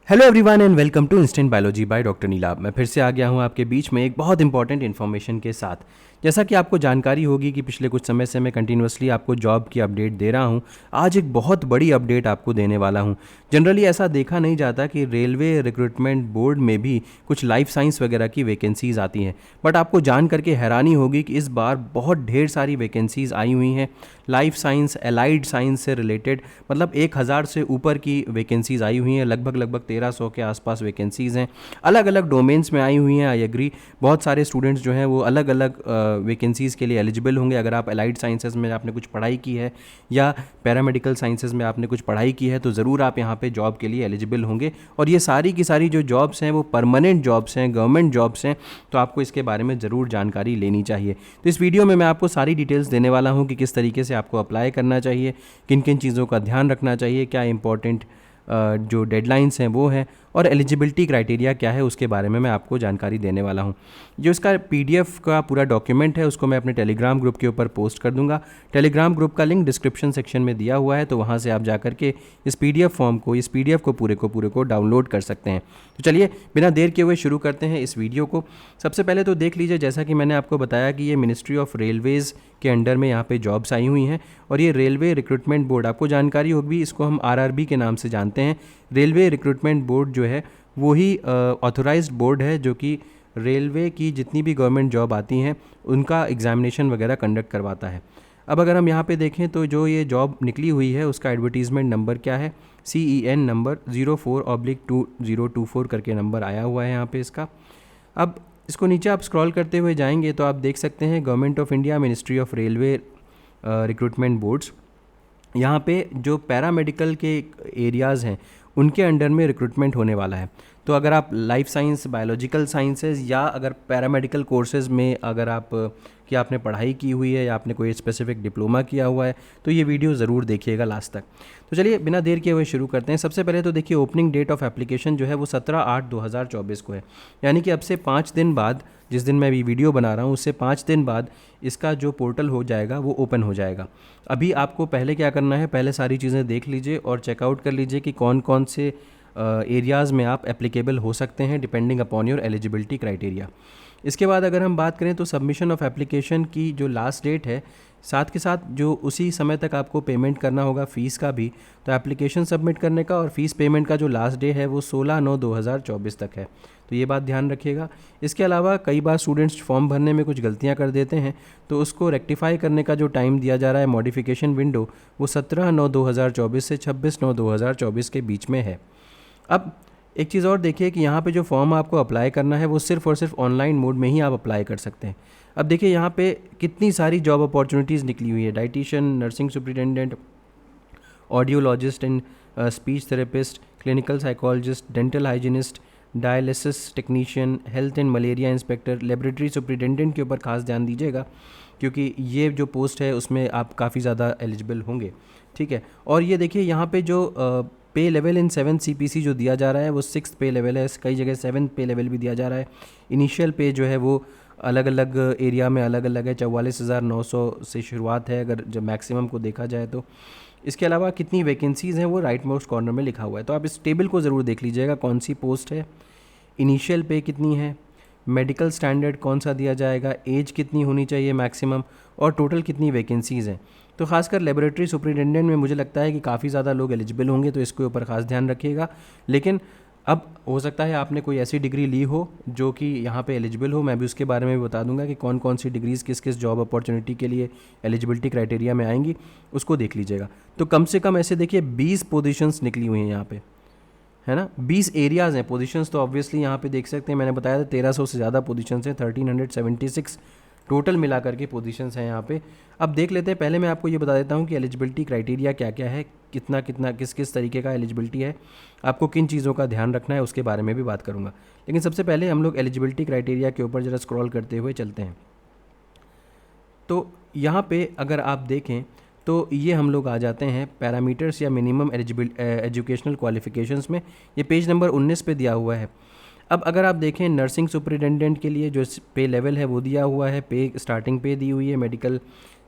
Hello everyone and welcome to instant biology by doctor Neelabh. मैं फिर से आ गया हूं आपके बीच में एक बहुत इंपॉर्टेंट इन्फॉर्मेशन के साथ। जैसा कि आपको जानकारी होगी कि पिछले कुछ समय से मैं कंटिन्यूसली आपको जॉब की अपडेट दे रहा हूं, आज एक बहुत बड़ी अपडेट आपको देने वाला हूं। जनरली ऐसा देखा नहीं जाता कि रेलवे रिक्रूटमेंट बोर्ड में भी कुछ लाइफ साइंस वगैरह की वैकेंसीज़ आती हैं, बट आपको जान करके हैरानी होगी कि इस बार बहुत ढेर सारी वैकेंसीज़ आई हुई हैं लाइफ साइंस, एलाइड साइंस से रिलेटेड। मतलब 1000 से ऊपर की वैकेंसीज़ आई हुई हैं, लगभग 1300 के आसपास वैकेंसीज़ हैं, अलग अलग डोमेन्स में आई हुई हैं। आई एग्री, बहुत सारे स्टूडेंट्स जो हैं वो अलग अलग वैकेंसीज़ के लिए एलिजिबल होंगे। अगर आप एलाइड साइंसेज में आपने कुछ पढ़ाई की है या पैरामेडिकल साइंसेज में आपने कुछ पढ़ाई की है तो ज़रूर आप यहाँ पे जॉब के लिए एलिजिबल होंगे। और ये सारी की सारी जो जॉब्स हैं वो परमानेंट जॉब्स हैं, गवर्नमेंट जॉब्स हैं, तो आपको इसके बारे में ज़रूर जानकारी लेनी चाहिए। तो इस वीडियो में मैं आपको सारी डिटेल्स देने वाला हूँ कि किस तरीके से आपको अप्लाई करना चाहिए, किन किन चीज़ों का ध्यान रखना चाहिए, क्या इंपॉर्टेंट जो डेडलाइंस हैं वो हैं, और एलिजिबिलिटी क्राइटेरिया क्या है उसके बारे में मैं आपको जानकारी देने वाला हूं। जो इसका पीडीएफ का पूरा डॉक्यूमेंट है उसको मैं अपने टेलीग्राम ग्रुप के ऊपर पोस्ट कर दूंगा। टेलीग्राम ग्रुप का लिंक डिस्क्रिप्शन सेक्शन में दिया हुआ है, तो वहां से आप जाकर के इस पीडीएफ फॉर्म को, इस पीडीएफ को पूरे को डाउनलोड कर सकते हैं। तो चलिए बिना देर किए हुए शुरू करते हैं इस वीडियो को। सबसे पहले तो देख लीजिए, जैसा कि मैंने आपको बताया कि ये मिनिस्ट्री ऑफ रेलवेज़ के अंडर में यहाँ पे जॉब्स आई हुई हैं, और ये रेलवे रिक्रूटमेंट बोर्ड, आपको जानकारी होगी, इसको हम आरआरबी के नाम से जानते हैं। रेलवे रिक्रूटमेंट बोर्ड जो है वो ही ऑथोराइज्ड बोर्ड है जो कि रेलवे की जितनी भी गवर्नमेंट जॉब आती हैं उनका एग्जामिनेशन वगैरह कंडक्ट करवाता है। अब अगर हम यहाँ पे देखें तो जो ये जॉब निकली हुई है उसका एडवर्टीज़मेंट नंबर क्या है, CEN नंबर 04/2024 करके नंबर आया हुआ है यहाँ पे इसका। अब इसको नीचे आप स्क्रॉल करते हुए जाएंगे तो आप देख सकते हैं government of India, ministry of railway recruitment boards. यहाँ पे जो पैरामेडिकल के एरियाज़ हैं उनके अंडर में रिक्रूटमेंट होने वाला है। तो अगर आप लाइफ साइंस, बायोलॉजिकल साइंसेज या अगर पैरामेडिकल कोर्सेज़ में अगर आप कि आपने पढ़ाई की हुई है या आपने कोई स्पेसिफिक डिप्लोमा किया हुआ है तो ये वीडियो ज़रूर देखिएगा लास्ट तक। तो चलिए बिना देर किए हुए शुरू करते हैं। सबसे पहले तो देखिए, ओपनिंग डेट ऑफ एप्लीकेशन जो है वो 17/8/2024 को है, यानी कि अब से 5 दिन बाद, जिस दिन मैं अभी वीडियो बना रहा हूँ उससे 5 दिन बाद इसका जो पोर्टल हो जाएगा वो ओपन हो जाएगा। अभी आपको पहले क्या करना है, पहले सारी चीज़ें देख लीजिए और चेकआउट कर लीजिए कि कौन कौन से एरियाज़ में आप एप्लीकेबल हो सकते हैं depending upon your eligibility criteria. इसके बाद अगर हम बात करें तो सबमिशन ऑफ एप्लीकेशन की जो लास्ट डेट है, साथ के साथ जो उसी समय तक आपको पेमेंट करना होगा फ़ीस का भी, तो एप्लीकेशन सबमिट करने का और फ़ीस पेमेंट का जो लास्ट डे है वो 16/9/2024 तक है, तो ये बात ध्यान रखिएगा। इसके अलावा कई बार स्टूडेंट्स फॉर्म भरने में कुछ गलतियां कर देते हैं, तो उसको रेक्टिफाई करने का जो टाइम दिया जा रहा है, मॉडिफिकेशन विंडो, वो 17/9/2024 से 26/9/2024 के बीच में है। अब एक चीज़ और देखिए कि यहाँ पे जो फॉर्म आपको अप्लाई करना है वो सिर्फ़ और सिर्फ ऑनलाइन मोड में ही आप अप्लाई कर सकते हैं। अब देखिए यहाँ पे कितनी सारी जॉब अपॉर्चुनिटीज़ निकली हुई है, dietitian, nursing superintendent, audiologist and speech therapist, clinical psychologist, dental hygienist, dialysis technician, health and malaria inspector, laboratory superintendent के ऊपर खास ध्यान दीजिएगा क्योंकि ये जो पोस्ट है उसमें आप काफ़ी ज़्यादा एलिजिबल होंगे, ठीक है। और ये देखिए यहाँ पे जो पे लेवल इन 7 CPC जो दिया जा रहा है वो 6th पे लेवल है, कई जगह 7th पे लेवल भी दिया जा रहा है। इनिशियल पे जो है वो अलग अलग एरिया में अलग अलग है, 44,900 से शुरुआत है अगर जब मैक्सिमम को देखा जाए तो। इसके अलावा कितनी वैकेंसीज़ हैं वो राइट मोस्ट कॉर्नर में लिखा हुआ है, तो आप इस टेबल को ज़रूर देख लीजिएगा, कौन सी पोस्ट है, इनिशियल पे कितनी है, मेडिकल स्टैंडर्ड कौन सा दिया जाएगा, एज कितनी होनी चाहिए मैक्सिमम, और टोटल कितनी वैकेंसीज़ हैं। तो खासकर लेबोरेटरी सुपरिटेंडेंट में मुझे लगता है कि काफ़ी ज़्यादा लोग एलिजिबल होंगे, तो इसके ऊपर खास ध्यान रखिएगा। लेकिन अब हो सकता है आपने कोई ऐसी डिग्री ली हो जो कि यहाँ पे एलिजिबल हो, मैं भी उसके बारे में भी बता दूंगा कि कौन कौन सी डिग्रीज़ किस किस जॉब अपॉर्चुनिटी के लिए एलिजिबिलिटी क्राइटेरिया में आएंगी, उसको देख लीजिएगा। तो कम से कम ऐसे देखिए 20 पोजीशंस निकली हुई हैं यहाँ पे, है ना, 20 एरियाज़ हैं। पोजीशंस तो ऑब्वियसली यहाँ पे देख सकते हैं, मैंने बताया था 1300 से ज़्यादा पोजीशंस हैं, 1376 टोटल मिला करके पोजीशंस हैं यहाँ पे। अब देख लेते हैं, पहले मैं आपको ये बता देता हूँ कि एलिजिबिलिटी क्राइटेरिया क्या क्या है, कितना कितना किस किस तरीके का एलिजिबिलिटी है, आपको किन चीज़ों का ध्यान रखना है उसके बारे में भी बात करूँगा। लेकिन सबसे पहले हम लोग एलिजिबिलिटी क्राइटेरिया के ऊपर ज़रा स्क्रॉल करते हुए चलते हैं। तो यहाँ पे अगर आप देखें तो ये हम लोग आ जाते हैं पैरामीटर्स या मिनिमम एजुकेशनल क्वालिफिकेशंस में, ये पेज नंबर 19 पे दिया हुआ है। अब अगर आप देखें नर्सिंग सुपरिटेंडेंट के लिए जो पे लेवल है वो दिया हुआ है, पे स्टार्टिंग पे दी हुई है, मेडिकल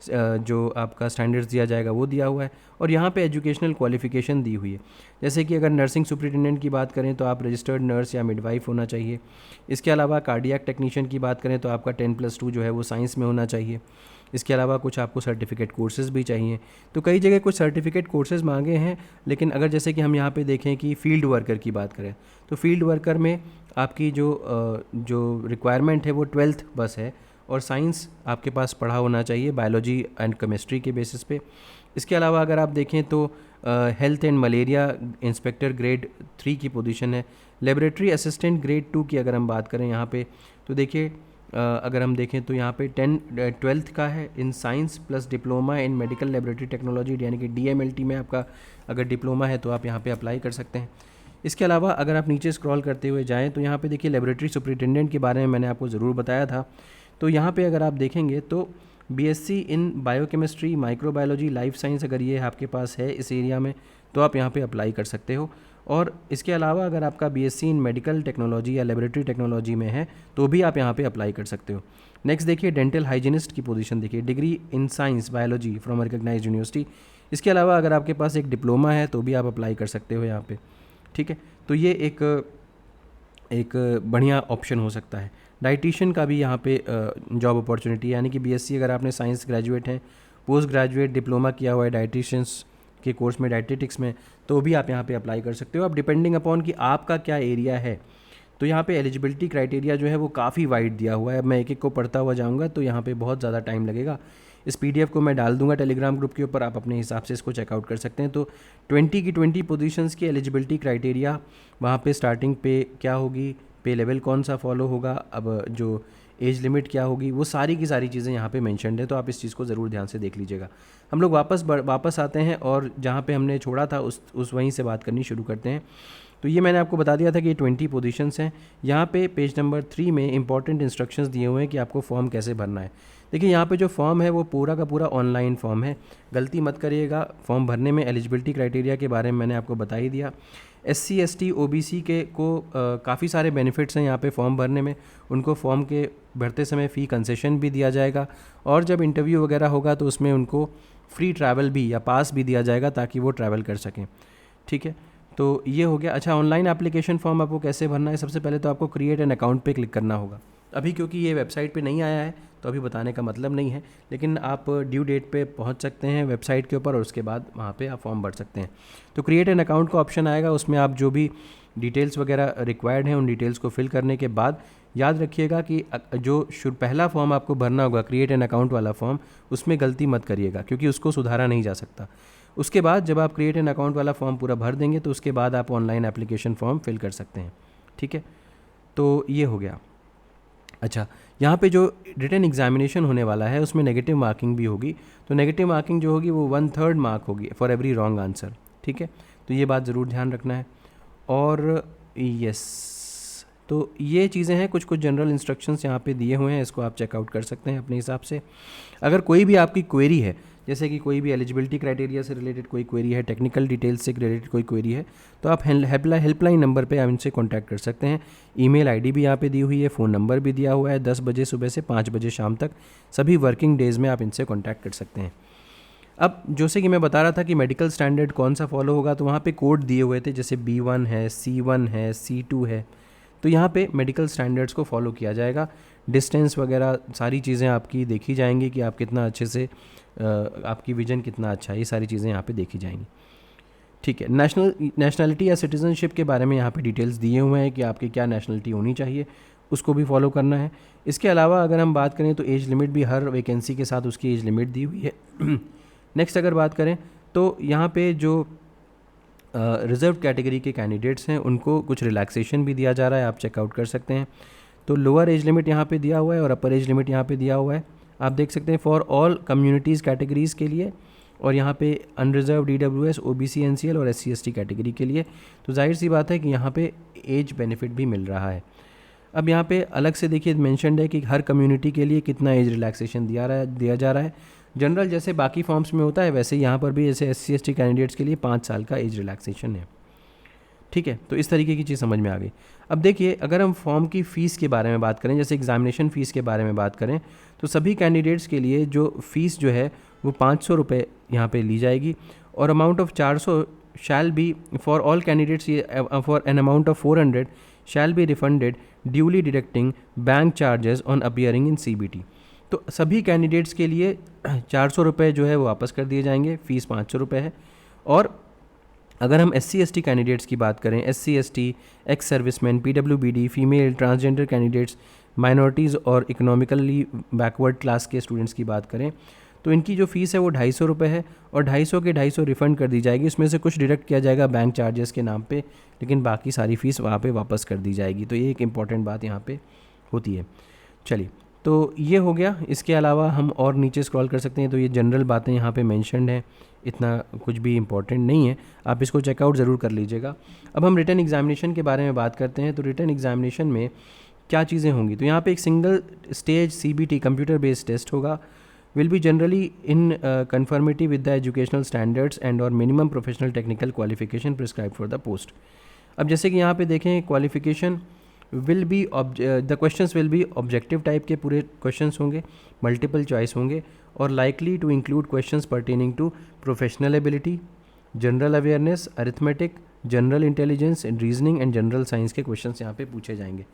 जो आपका स्टैंडर्ड्स दिया जाएगा वो दिया हुआ है। और यहाँ पे एजुकेशनल क्वालिफ़िकेशन दी हुई है, जैसे कि अगर नर्सिंग सुपरिटेंडेंट की बात करें तो आप रजिस्टर्ड नर्स या मिडवाइफ होना चाहिए। इसके अलावा कार्डियक टेक्नीशियन की बात करें तो आपका 10+2 जो है वो साइंस में होना चाहिए। इसके अलावा कुछ आपको सर्टिफिकेट कोर्सेज़ भी चाहिए। तो कई जगह कुछ सर्टिफिकेट कोर्सेज़ मांगे हैं, लेकिन अगर जैसे कि हम यहाँ पे देखें कि फ़ील्ड वर्कर की बात करें तो फील्ड वर्कर में आपकी जो रिक्वायरमेंट है वो 12th बस है, और साइंस आपके पास पढ़ा होना चाहिए बायोलॉजी एंड केमिस्ट्री के बेसिस पे। इसके अलावा अगर आप देखें तो health and malaria inspector grade 3 की पोजीशन है। लेबोरेटरी असिस्टेंट ग्रेड 2 की अगर हम बात करें यहाँ पे तो देखिए अगर हम देखें तो यहाँ पे 12th का है in science plus diploma in medical laboratory technology, यानी कि DMLT में आपका अगर डिप्लोमा है तो आप यहाँ पे अप्लाई कर सकते हैं। इसके अलावा अगर आप नीचे स्क्रॉल करते हुए जाएँ तो यहाँ पे देखिए लेबोरेटरी सुपरिटेंडेंट के बारे में मैंने आपको ज़रूर बताया था। तो यहाँ पे अगर आप देखेंगे तो BSc इन बायोकेमिस्ट्री, माइक्रोबायोलॉजी, लाइफ साइंस अगर ये आपके पास है इस एरिया में तो आप यहाँ पे अप्लाई कर सकते हो। और इसके अलावा अगर आपका BSc इन मेडिकल टेक्नोलॉजी या लेबोरेटरी टेक्नोलॉजी में है तो भी आप यहाँ पे अप्लाई कर सकते हो। नेक्स्ट देखिए डेंटल हाइजीनिस्ट की पोजीशन देखिए, degree in science biology from recognized university. इसके अलावा अगर आपके पास एक डिप्लोमा है तो भी आप अप्लाई कर सकते हो यहाँ पे, ठीक है। तो ये एक बढ़िया ऑप्शन हो सकता है। डाइटिशियन का भी यहाँ पे जॉब अपॉर्चुनिटी, यानी कि BSc अगर आपने साइंस ग्रेजुएट हैं, पोस्ट ग्रेजुएट डिप्लोमा किया हुआ है डाइटिशियंस के कोर्स में, डाइटेटिक्स में, तो भी आप यहाँ पे अप्लाई कर सकते हो। अब डिपेंडिंग अपॉन कि आपका क्या एरिया है तो यहाँ पे एलिजिबिलिटी क्राइटेरिया जो है वो काफ़ी वाइड दिया हुआ है। अब मैं एक एक को पढ़ता हुआ जाऊँगा तो यहाँ पे बहुत ज़्यादा टाइम लगेगा। इस PDF को मैं डाल दूंगा टेलीग्राम ग्रुप के ऊपर, आप अपने हिसाब से इसको चेकआउट कर सकते हैं। तो 20 की 20 पोजीशंस की एलिजिबिलिटी क्राइटेरिया, वहाँ पे स्टार्टिंग पे क्या होगी, पे लेवल कौन सा फॉलो होगा, अब जो एज लिमिट क्या होगी, वो सारी की सारी चीज़ें यहाँ पे मेंशन्ड है। तो आप इस चीज़ को ज़रूर ध्यान से देख लीजिएगा। हम लोग वापस आते हैं और जहाँ पे हमने छोड़ा था उस वहीं से बात करनी शुरू करते हैं। तो ये मैंने आपको बता दिया था कि ये 20 पोजीशंस हैं। यहाँ पे पेज नंबर 3 में इंपॉर्टेंट इंस्ट्रक्शंस दिए हुए हैं कि आपको फॉर्म कैसे भरना है। देखिए यहाँ पे जो फॉर्म है वो पूरा का पूरा ऑनलाइन फॉर्म है, गलती मत करिएगा फॉर्म भरने में। एलिजिबिलिटी क्राइटेरिया के बारे में मैंने आपको बता ही दिया। SC ST OBC के को काफ़ी सारे बेनिफिट्स हैं यहाँ पे फॉर्म भरने में। उनको फॉर्म के भरते समय फ़ी कंसेशन भी दिया जाएगा, और जब इंटरव्यू वगैरह होगा तो उसमें उनको फ्री ट्रैवल भी या पास भी दिया जाएगा ताकि वो ट्रैवल कर सकें, ठीक है। तो ये हो गया। अच्छा, ऑनलाइन एप्लीकेशन फॉर्म आपको कैसे भरना है? सबसे पहले तो आपको क्रिएट एन अकाउंट पे क्लिक करना होगा। अभी क्योंकि ये वेबसाइट पे नहीं आया है तो अभी बताने का मतलब नहीं है, लेकिन आप ड्यू डेट पे पहुंच सकते हैं वेबसाइट के ऊपर और उसके बाद वहाँ पे आप फॉर्म भर सकते हैं। तो क्रिएट एन अकाउंट का ऑप्शन आएगा, उसमें आप जो भी डिटेल्स वगैरह रिक्वायर्ड हैं उन डिटेल्स को फिल करने के बाद याद रखिएगा कि जो पहला फॉर्म आपको भरना होगा क्रिएट एन अकाउंट वाला फॉर्म, उसमें गलती मत करिएगा क्योंकि उसको सुधारा नहीं जा सकता। उसके बाद जब आप क्रिएट एन अकाउंट वाला फॉर्म पूरा भर देंगे तो उसके बाद आप ऑनलाइन एप्लीकेशन फॉर्म फिल कर सकते हैं, ठीक है। तो ये हो गया। अच्छा, यहाँ पे जो रिटन एग्जामिनेशन होने वाला है उसमें नेगेटिव मार्किंग भी होगी। तो नेगेटिव मार्किंग जो होगी वो 1/3 मार्क होगी फॉर एवरी रॉन्ग आंसर, ठीक है। तो ये बात ज़रूर ध्यान रखना है। और यस, तो ये चीज़ें हैं, कुछ जनरल इंस्ट्रक्शंस यहाँ पे दिए हुए हैं, इसको आप चेकआउट कर सकते हैं अपने हिसाब से। अगर कोई भी आपकी क्वेरी है, जैसे कि कोई भी एलिजिबिलिटी क्राइटेरिया से रिलेटेड कोई क्वेरी है, टेक्निकल डिटेल्स से रिलेटेड कोई क्वेरी है, तो आप हेल्पलाइन नंबर पे आप इनसे कांटेक्ट कर सकते हैं। ईमेल आईडी भी यहाँ पे दी हुई है, फ़ोन नंबर भी दिया हुआ है। 10 बजे सुबह से 5 बजे शाम तक सभी वर्किंग डेज़ में आप इनसे कांटेक्ट कर सकते हैं। अब जैसे कि मैं बता रहा था कि मेडिकल स्टैंडर्ड कौन सा फॉलो होगा, तो वहाँ पे कोड दिए हुए थे, जैसे B1 है, C1 है, C2 है। तो यहाँ पे मेडिकल स्टैंडर्ड्स को फॉलो किया जाएगा। डिस्टेंस वगैरह सारी चीज़ें आपकी देखी जाएंगी कि आप कितना अच्छे से आपकी विजन कितना अच्छा है, ये सारी चीज़ें यहाँ पे देखी जाएंगी, ठीक है। नेशनलिटी या सिटीज़नशिप के बारे में यहाँ पे डिटेल्स दिए हुए हैं कि आपकी क्या नेशनलिटी होनी चाहिए, उसको भी फॉलो करना है। इसके अलावा अगर हम बात करें तो एज लिमिट भी हर वैकेंसी के साथ उसकी एज लिमिट दी हुई है। नेक्स्ट अगर बात करें तो यहाँ पे जो रिजर्व कैटेगरी के कैंडिडेट्स हैं उनको कुछ रिलैक्सेशन भी दिया जा रहा है, आप चेकआउट कर सकते हैं। तो लोअर एज लिमिट यहाँ पे दिया हुआ है और अपर एज लिमिट यहाँ पे दिया हुआ है, आप देख सकते हैं फॉर ऑल कम्युनिटीज़ कैटेगरीज़ के लिए, और यहाँ पे अनरिजर्व DWS OBC NCL और SC ST कैटेगरी के लिए। तो जाहिर सी बात है कि यहाँ पे एज बेनिफिट भी मिल रहा है। अब यहाँ पे अलग से देखिए मेंशन्ड है कि हर कम्युनिटी के लिए कितना एज रिलैक्सेशन दिया जा रहा है। जनरल जैसे बाकी फॉर्म्स में होता है वैसे यहाँ पर भी जैसे SC ST कैंडिडेट्स के लिए 5 साल का एज रिलैक्सेशन है। ठीक है, तो इस तरीके की चीज़ समझ में आ गई। अब देखिए, अगर हम फॉर्म की फ़ीस के बारे में बात करें, जैसे एग्ज़ामिनेशन फ़ीस के बारे में बात करें, तो सभी कैंडिडेट्स के लिए जो फ़ीस जो है वो 500 रुपये यहाँ पे ली जाएगी, और amount of 400 shall be for all candidates, ये for an amount of 400 shall be refunded duly deducting bank charges on appearing in CBT। तो सभी कैंडिडेट्स के लिए 400 रुपये जो है वो वापस कर दिए जाएंगे, फ़ीस 500 रुपये है। और अगर हम SC/ST कैंडिडेट्स की बात करें, SC/ST, ex serviceman, PWBD, female, transgender candidates, minorities और इकोनॉमिकली बैकवर्ड क्लास के स्टूडेंट्स की बात करें, तो इनकी जो फ़ीस है वो 250 रुपये है, और 250 के 250 रिफ़ंड कर दी जाएगी। इसमें से कुछ डिडक्ट किया जाएगा बैंक चार्जेस के नाम पे, लेकिन बाकी सारी फ़ीस वहाँ पे वापस कर दी जाएगी। तो ये एक इम्पॉर्टेंट बात यहाँ पे होती है। चलिए, तो ये हो गया। इसके अलावा हम और नीचे स्क्रॉल कर सकते हैं, तो ये जनरल बातें यहाँ पे मेंशन्ड हैं, इतना कुछ भी इम्पॉर्टेंट नहीं है, आप इसको चेकआउट ज़रूर कर लीजिएगा। अब हम रिटन एग्जामिनेशन के बारे में बात करते हैं। तो रिटन एग्जामिनेशन में क्या चीज़ें होंगी, तो यहाँ पे एक single stage CBT computer based test होगा, will be generally in conformity with the educational standards and और minimum professional technical qualification prescribe for the post. अब जैसे कि यहाँ पे देखें, qualification will be the questions will be objective type के पूरे क्वेश्चंस होंगे, मल्टीपल चॉइस होंगे, और likely to include questions pertaining to professional ability, general awareness, arithmetic, general intelligence, reasoning and general science के क्वेश्चंस यहाँ पे पूछे जाएंगे।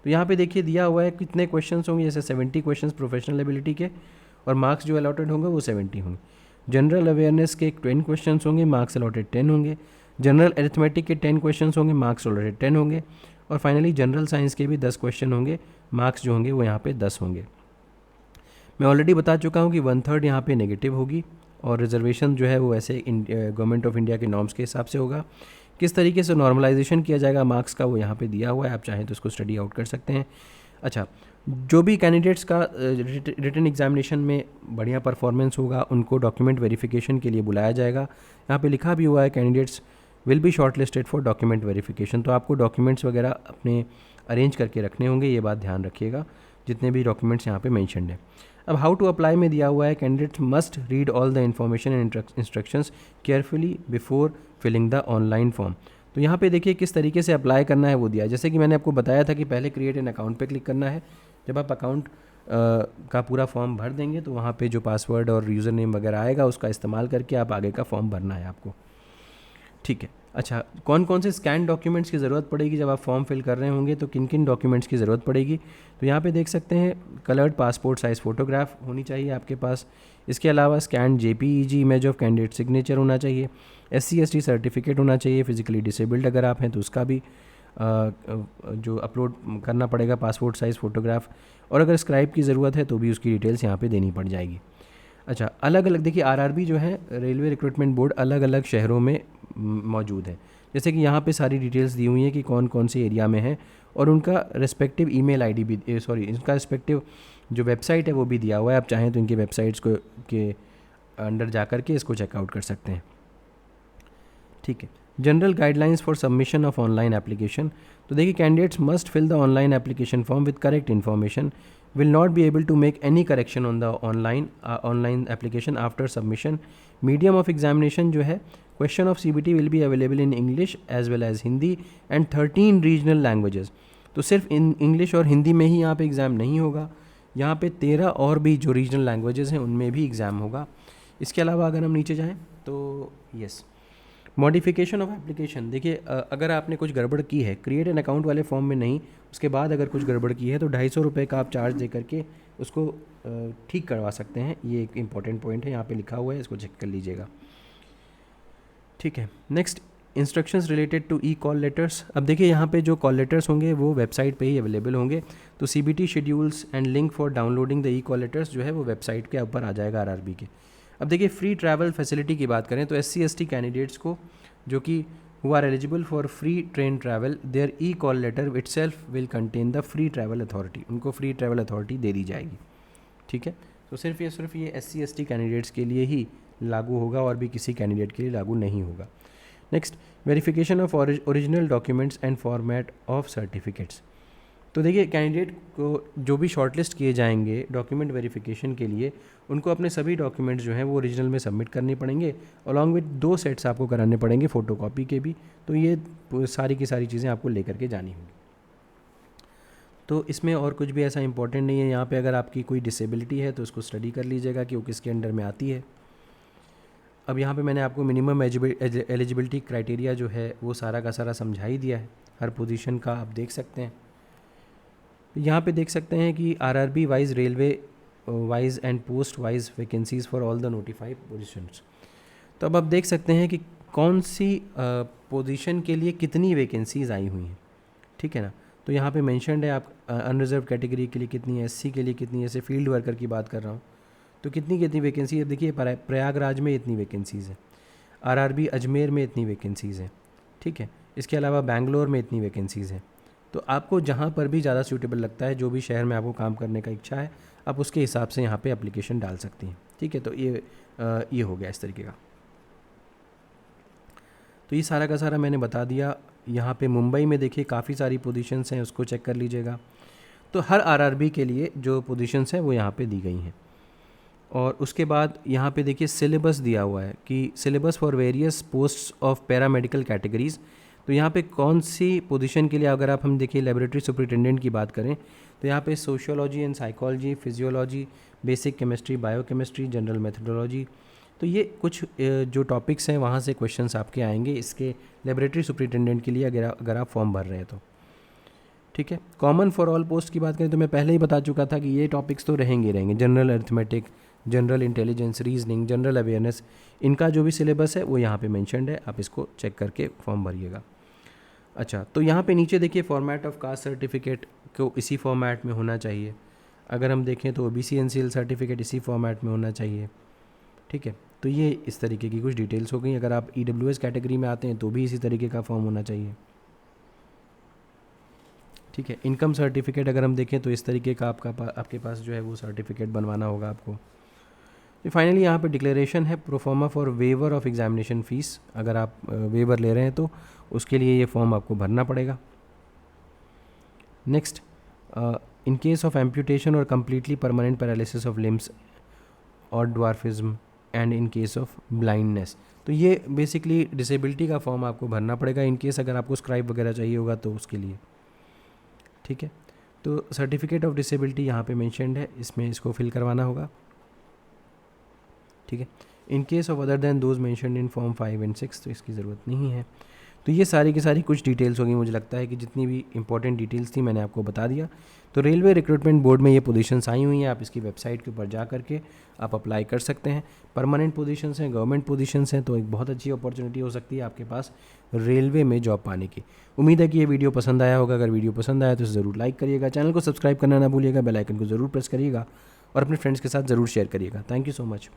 तो यहाँ पे देखिए दिया हुआ है कितने क्वेश्चंस होंगे, जैसे 70 क्वेश्चंस प्रोफेशनल एबिलिटी के, और मार्क्स जो अलॉटेड होंगे वो 70 होंगे। जनरल अवेयरनेस के 10 क्वेश्चंस होंगे, मार्क्स अलॉटेड 10 होंगे। जनरल अरिथमेटिक के 10 क्वेश्चंस होंगे, मार्क्स अलॉटेड 10 होंगे। और फाइनली जनरल साइंस के भी 10 क्वेश्चन होंगे, मार्क्स जो होंगे वो यहाँ पे 10 होंगे। मैं ऑलरेडी बता चुका हूँ कि 1/3 यहाँ पे नेगेटिव होगी, और रिजर्वेशन जो है वो ऐसे गवर्नमेंट ऑफ इंडिया के नॉर्म्स के हिसाब से होगा। किस तरीके से नॉर्मलाइजेशन किया जाएगा मार्क्स का वो यहाँ पे दिया हुआ है, आप चाहें तो इसको स्टडी आउट कर सकते हैं। अच्छा, जो भी कैंडिडेट्स का रिटन एग्जामिनेशन में बढ़िया परफॉर्मेंस होगा उनको डॉक्यूमेंट वेरिफिकेशन के लिए बुलाया जाएगा। यहाँ पे लिखा भी हुआ है candidates will be short listed for document verification. तो आपको डॉक्यूमेंट्स वगैरह अपने अरेंज करके रखने होंगे, ये बात ध्यान रखिएगा, जितने भी डॉक्यूमेंट्स यहाँ पे मेंशन्ड है। अब हाउ टू अप्लाई में दिया हुआ है, candidates must read all the information and instructions carefully before filling the online form. तो यहाँ पे देखिए किस तरीके से अप्लाई करना है वो दिया है। जैसे कि मैंने आपको बताया था कि पहले क्रिएट एन अकाउंट पे क्लिक करना है। जब आप अकाउंट का पूरा फॉर्म भर देंगे तो वहाँ पे जो पासवर्ड और यूज़र नेम वगैरह आएगा उसका इस्तेमाल करके आप आगे का फॉर्म भरना है आपको, ठीक है। अच्छा, कौन कौन से स्कैन डॉक्यूमेंट्स की ज़रूरत पड़ेगी जब आप फॉर्म फिल कर रहे होंगे, तो किन किन डॉक्यूमेंट्स की ज़रूरत पड़ेगी, तो यहाँ पे देख सकते हैं कलर्ड पासपोर्ट साइज़ फ़ोटोग्राफ होनी चाहिए आपके पास। इसके अलावा scan JPEG image of candidate signature होना चाहिए, SC/ST सर्टिफिकेट होना चाहिए, फिजिकली डिसेबल्ड अगर आप हैं तो उसका भी जो अपलोड करना पड़ेगा पासपोर्ट साइज़ फ़ोटोग्राफ, और अगर स्क्राइब की ज़रूरत है तो भी उसकी डिटेल्स यहाँ पे देनी पड़ जाएगी। अच्छा, अलग अलग देखिए RRB जो है रेलवे रिक्रूटमेंट बोर्ड अलग अलग शहरों में मौजूद है। जैसे कि यहाँ पे सारी डिटेल्स दी हुई हैं कि कौन कौन से एरिया में है, और उनका रिस्पेक्टिव ईमेल आईडी भी इनका रिस्पेक्टिव जो वेबसाइट है वो भी दिया हुआ है। आप चाहें तो इनकी वेबसाइट्स को के अंडर जा कर के इसको चेकआउट कर सकते हैं, ठीक है। General guidelines for submission of online application, तो देखिए candidates must fill the online application form with correct information, will not be able to make any correction on the online application after submission. Medium of examination जो है question of CBT will be available in English as well as Hindi and 13 regional languages. तो सिर्फ English और हिंदी में ही यहाँ पे exam नहीं होगा, यहाँ पे 13 और भी जो रीजनल लैंग्वेजेस हैं उनमें भी एग्ज़ाम होगा। इसके अलावा अगर हम नीचे जाएँ तो यस, मॉडिफिकेशन ऑफ एप्लीकेशन, देखिए अगर आपने कुछ गड़बड़ की है क्रिएट एन अकाउंट वाले फॉर्म में नहीं, उसके बाद अगर कुछ गड़बड़ की है तो 250 रुपये का आप चार्ज दे करके उसको ठीक करवा सकते हैं। ये एक इम्पॉर्टेंट पॉइंट है, यहाँ पे लिखा हुआ है, इसको चेक कर लीजिएगा, ठीक है। Next, instructions related to call letters. अब देखिए यहाँ पे जो कॉल लेटर्स होंगे वो वेबसाइट पे ही अवेलेबल होंगे। तो CBT schedules and link for downloading the call letters जो है वो वेबसाइट के ऊपर आ जाएगा RRB के। अब देखिए फ्री ट्रैवल फैसिलिटी की बात करें तो SC/ST कैंडिडेट्स को जो कि who are eligible for free train travel, their call letter itself will contain the free travel authority, उनको फ्री ट्रैवल अथॉरिटी दे दी जाएगी, ठीक है। तो सिर्फ ये SC/ST कैंडिडेट्स के लिए ही लागू होगा और भी किसी कैंडिडेट के लिए लागू नहीं होगा। Next, verification of original documents and format of certificates. तो देखिए कैंडिडेट को जो भी शॉर्टलिस्ट किए जाएंगे डॉक्यूमेंट वेरिफिकेशन के लिए, उनको अपने सभी डॉक्यूमेंट्स जो हैं वो ओरिजिनल में सबमिट करने पड़ेंगे, अलॉन्ग विद 2 सेट्स आपको कराने पड़ेंगे फ़ोटोकॉपी के भी। तो ये सारी की सारी चीज़ें आपको लेकर के जानी होंगी। तो इसमें और कुछ भी ऐसा इंपॉर्टेंट नहीं है। यहाँ पे अगर आपकी कोई डिसेबिलिटी है तो उसको स्टडी कर लीजिएगा कि वो किसके अंडर में आती है। अब यहाँ पे मैंने आपको मिनिमम एलिजिबिलिटी क्राइटेरिया जो है वो सारा का सारा समझा ही दिया है, हर पोजीशन का आप देख सकते हैं। यहाँ पे देख सकते हैं कि RRB wise, railway wise and post wise vacancies for all the notified positions. तो अब आप देख सकते हैं कि कौन सी पोजीशन के लिए कितनी वैकेंसीज़ आई हुई हैं, ठीक है ना। तो यहाँ पे मेंशन्ड है आप अनरिजर्व कैटेगरी के लिए कितनी है, एससी के लिए कितनी है, जैसे फील्ड वर्कर की बात कर रहा हूँ तो कितनी वैकेंसी है। देखिए प्रयागराज में इतनी वैकेंसीज़ है, आरआरबी अजमेर में इतनी वैकेंसीज़ हैं, ठीक है। इसके अलावा बेंगलोर में इतनी वैकेंसीज़ हैं। तो आपको जहाँ पर भी ज़्यादा सूटेबल लगता है, जो भी शहर में आपको काम करने का इच्छा है, आप उसके हिसाब से यहाँ पे एप्लीकेशन डाल सकती हैं, ठीक है। तो ये हो गया इस तरीके का। तो ये सारा का सारा मैंने बता दिया। यहाँ पे मुंबई में देखिए काफ़ी सारी पोजीशंस हैं, उसको चेक कर लीजिएगा। तो हर आरआरबी के लिए जो पोजीशंस हैं वो यहाँ पे दी गई हैं। और उसके बाद यहाँ पे देखिए सिलेबस दिया हुआ है कि syllabus for various posts of paramedical categories. तो यहाँ पे कौन सी पोजीशन के लिए अगर हम देखिए लेबोरेटरी सुपरिटेंडेंट की बात करें तो यहाँ पे sociology and psychology, physiology, basic chemistry, biochemistry, general methodology, तो ये कुछ जो टॉपिक्स हैं वहाँ से क्वेश्चंस आपके आएंगे इसके लेबोरेटरी सुपरिटेंडेंट के लिए अगर आप फॉर्म भर रहे हैं तो, ठीक है। कॉमन फॉर ऑल पोस्ट की बात करें तो मैं पहले ही बता चुका था कि ये टॉपिक्स तो रहेंगे। General arithmetic, general intelligence, reasoning, general awareness, इनका जो भी सिलेबस है वो यहाँ पे मेंशन्ड है, आप इसको चेक करके फॉर्म भरिएगा। अच्छा, तो यहाँ पे नीचे देखिए फॉर्मेट ऑफ कास्ट सर्टिफिकेट को इसी फॉर्मेट में होना चाहिए। अगर हम देखें तो ओबीसी एनसीएल सर्टिफिकेट इसी फॉर्मेट में होना चाहिए, ठीक है। तो ये इस तरीके की कुछ डिटेल्स हो गई। अगर आप ईडब्ल्यूएस कैटेगरी में आते हैं तो भी इसी तरीके का फॉर्म होना चाहिए, ठीक है। इनकम सर्टिफिकेट अगर हम देखें तो इस तरीके का आपके पास जो है वो सर्टिफिकेट बनवाना होगा आपको। तो फाइनली यहाँ पे डिक्लेरेशन है proforma for waiver of examination fees. अगर आप वेवर ले रहे हैं तो उसके लिए ये फॉर्म आपको भरना पड़ेगा। Next, in case of amputation और completely permanent paralysis of limbs और dwarfism and in case of blindness, तो ये बेसिकली डिसेबिलिटी का फॉर्म आपको भरना पड़ेगा। इन केस अगर आपको स्क्राइब वगैरह चाहिए होगा तो उसके लिए, ठीक है। तो सर्टिफिकेट ऑफ डिसेबिलिटी यहाँ पे मेंशन्ड है, इसमें इसको फिल करवाना होगा, ठीक है। इन case of other than those mentioned in form 5 and 6 तो इसकी ज़रूरत नहीं है। तो ये सारी की सारी कुछ डिटेल्स होगी। मुझे लगता है कि जितनी भी इंपॉर्टेंट डिटेल्स थी मैंने आपको बता दिया। तो रेलवे रिक्रूटमेंट बोर्ड में ये पोजीशंस आई हुई हैं, आप इसकी वेबसाइट के ऊपर जा करके आप अप्लाई कर सकते हैं। परमानेंट पोजीशंस हैं, गवर्नमेंट पोजीशंस हैं, तो एक बहुत अच्छी अपॉर्चुनिटी हो सकती है आपके पास रेलवे में जॉब पाने की। उम्मीद है कि ये वीडियो पसंद आया होगा। अगर वीडियो पसंद आया तो ज़रूर लाइक करिएगा, चैनल को सब्सक्राइब करना ना भूलिएगा, बेल आइकन को ज़रूर प्रेस करिएगा और अपने फ्रेंड्स के साथ ज़रूर शेयर करिएगा। Thank you so much.